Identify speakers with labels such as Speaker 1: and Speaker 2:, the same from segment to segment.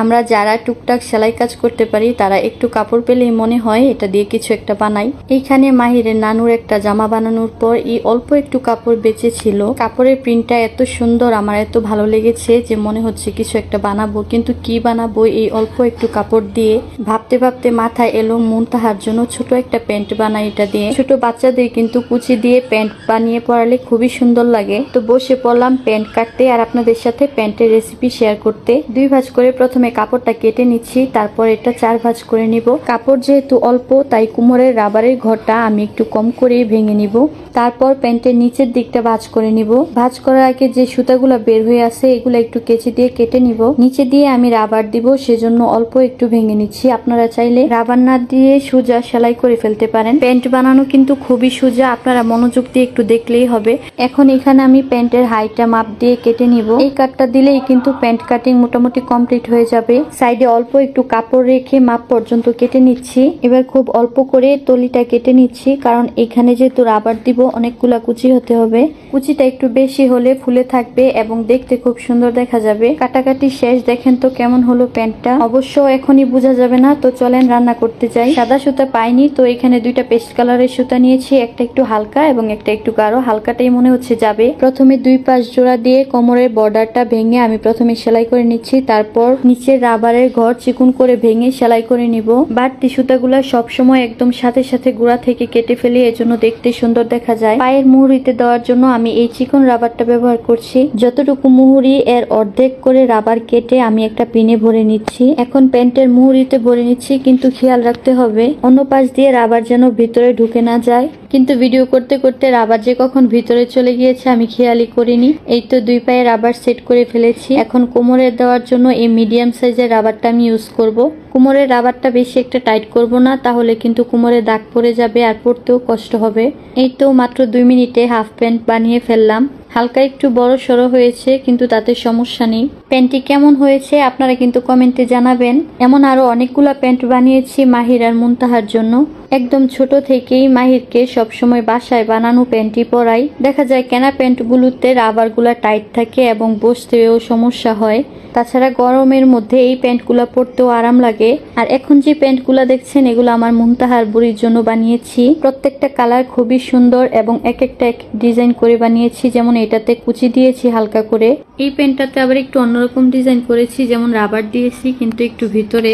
Speaker 1: আমরা যারা টুকটাক সেলাই কাজ করতে পারি তারা একটু কাপড় পেলেই মনে হয় এটা দিয়ে কিছু একটা বানাই। এইখানে মাহিরের নানুর একটা জামা বানানোর পর এই অল্প একটু কাপড় বেঁচে ছিল। কাপড়ের প্রিন্টটা এত সুন্দর, আমার এত ভালো লেগেছে যে মনে হচ্ছে কিছু একটা বানাবো, কিন্তু কি বানাবো এই অল্প একটু কাপড় দিয়ে। ভাবতে ভাবতে মাথায় এলো মুনতাহার জন্য ছোট একটা প্যান্ট বানাই এটা দিয়ে। ছোট বাচ্চাদের কিন্তু কুচি দিয়ে প্যান্ট বানিয়ে পরালে খুবই সুন্দর লাগে। তো বসে পড়লাম প্যান্ট কাটতে আর আপনাদের সাথে প্যান্টের রেসিপি শেয়ার করতে। 2 ভাঁজ করে প্রথমে কাপড়টা কেটে নিচ্ছি, তারপর এটা 4 ভাঁজ করে নিব। কাপড় যেহেতু অল্প তাই কোমরের রাবারের ঘরটা আমি একটু কম করেই ভেঙে নিব। তারপর প্যান্টের নিচের দিকটা ভাঁজ করে নিব। ভাঁজ করার আগে যে সুতাগুলো বের হয়ে আছে এগুলো একটু কেচি দিয়ে কেটে নিব। নিচে দিয়ে আমি রাবার দিব, সেজন্য অল্প একটু ভেঙে নিচ্ছি। আপনারা চাইলে রাবার না দিয়ে সোজা সেলাই করে ফেলতে পারেন। প্যান্ট বানানো কিন্তু খুবই সোজা, আপনারা মনোযোগ দিয়ে একটু দেখলেই হবে। এখন এখানে আমি প্যান্টের হাইটটা মাপ দিয়ে কেটে নিব। এই কাটটা দিলেই কিন্তু প্যান্ট কাটিং মোটামুটি কমপ্লিট হয়ে যাবে। সাইডে অল্প একটু কাপড় রেখে মাপ পর্যন্ত কেটে নিচ্ছি। এবার খুব অল্প করে তলিটা কেটে নিচ্ছি, কারণ এখানে যেহেতু রাবার দিব অনেকগুলা কুচি হতে হবে। কুচিটা একটু বেশি হলে ফুলে থাকবে এবং দেখতে খুব সুন্দর দেখা যাবে। কাটাকাটি শেষ, দেখেন তো কেমন হলো প্যান্টটা। অবশ্য এখনই বোঝা যাবে না, তো চলেন রান্না করতে যাই। সাদা সুতা পাইনি, তো এখানে 2টা পেস্ট কালারের সুতা নিয়েছি, একটা একটু হালকা এবং একটা একটু গাঢ়। হালকাটাই মনে হচ্ছে যাবে। প্রথমে 2 পাশ জোড়া দিয়ে কোমরের বর্ডারটা ভেঙে আমি প্রথমে সেলাই করে নিচ্ছি, তারপর নিচের রাবারের ঘর চিকন করে ভেঙে সেলাই করে নিব। বাড়তি সুতাগুলা সবসময় একদম সাথে সাথে গোড়া থেকে কেটে ফেলি, এজন্য দেখতে সুন্দর দেখা যায়। পায়ের মুহুরিতে দেওয়ার জন্য আমি এই চিকন রাবারটা ব্যবহার করছি। যতটুকু মুহুরি এর অর্ধেক করে রাবার কেটে আমি একটা পিনে ভরে নিচ্ছি। এখন প্যান্টের মুহুরিতে ভরে নিচ্ছি, কিন্তু খেয়াল রাখতে হবে অন্য পাশ দিয়ে রাবার যেন ভিতরে ঢুকে না যায়। কিন্তু ভিডিও করতে করতে রাবার যে কখন ভিতরে চলে গিয়েছে আমি খেয়ালই করিনি। এই তো 2 পায়ে রাবার সেট করে ফেলেছি। এখন কোমরে দেওয়ার জন্য এই মিডিয়াম সাইজের রাবারটা আমি ইউজ করব। কোমরের রাবারটা বেশি একটা টাইট করব না, তাহলে কিন্তু কোমরে দাগ পড়ে যাবে আর পরতেও কষ্ট হবে। এই তো মাত্র 2 মিনিটে হাফ প্যান্ট বানিয়ে ফেললাম। হালকা একটু বড় সড়ো হয়েছে, কিন্তু তাতে সমস্যা নেই। প্যান্টটি কেমন হয়েছে আপনারা কিন্তু কমেন্টে জানাবেন। এমন আরো অনেকগুলা প্যান্ট বানিয়েছি মাহির আর মুনতাহার জন্য। একদম ছোট থেকেই মাহিরকে সবসময় বাসায় বানানো প্যান্টই পরাই। দেখা যায় কেনা প্যান্টগুলোতে রাবারগুলা টাইট থাকে এবং বসতেও সমস্যা হয়। তাছাড়া গরমের মধ্যে এই প্যান্টগুলা পরতেও আরাম লাগে। আর এখন যে প্যান্টগুলা দেখছেন এগুলো আমার মুনতাহার বুড়ির জন্য বানিয়েছি। প্রত্যেকটা কালার খুবই সুন্দর এবং এক একটা ডিজাইন করে বানিয়েছি। যেমন এটাতে কুচি দিয়েছি হালকা করে। এই প্যান্টটাতে আবার একটু অন্যরকম ডিজাইন করেছি, যেমন রাবার দিয়েছি কিন্তু একটু ভিতরে।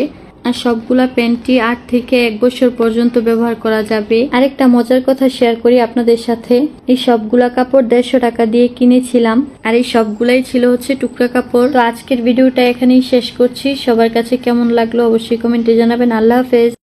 Speaker 1: আর সবগুলা প্যান্টই 8 থেকে 1 বছর পর্যন্ত ব্যবহার করা যাবে। আরেকটা মজার কথা শেয়ার করি আপনাদের সাথে। এই সবগুলা কাপড় 150 টাকা দিয়ে কিনেছিলাম, আর এই সবগুলাই ছিল হচ্ছে টুকরা কাপড়। তো আজকের ভিডিওটা এখানেই শেষ করছি। সবার কাছে কেমন লাগলো অবশ্যই কমেন্টে জানাবেন। আল্লাহ হাফেজ।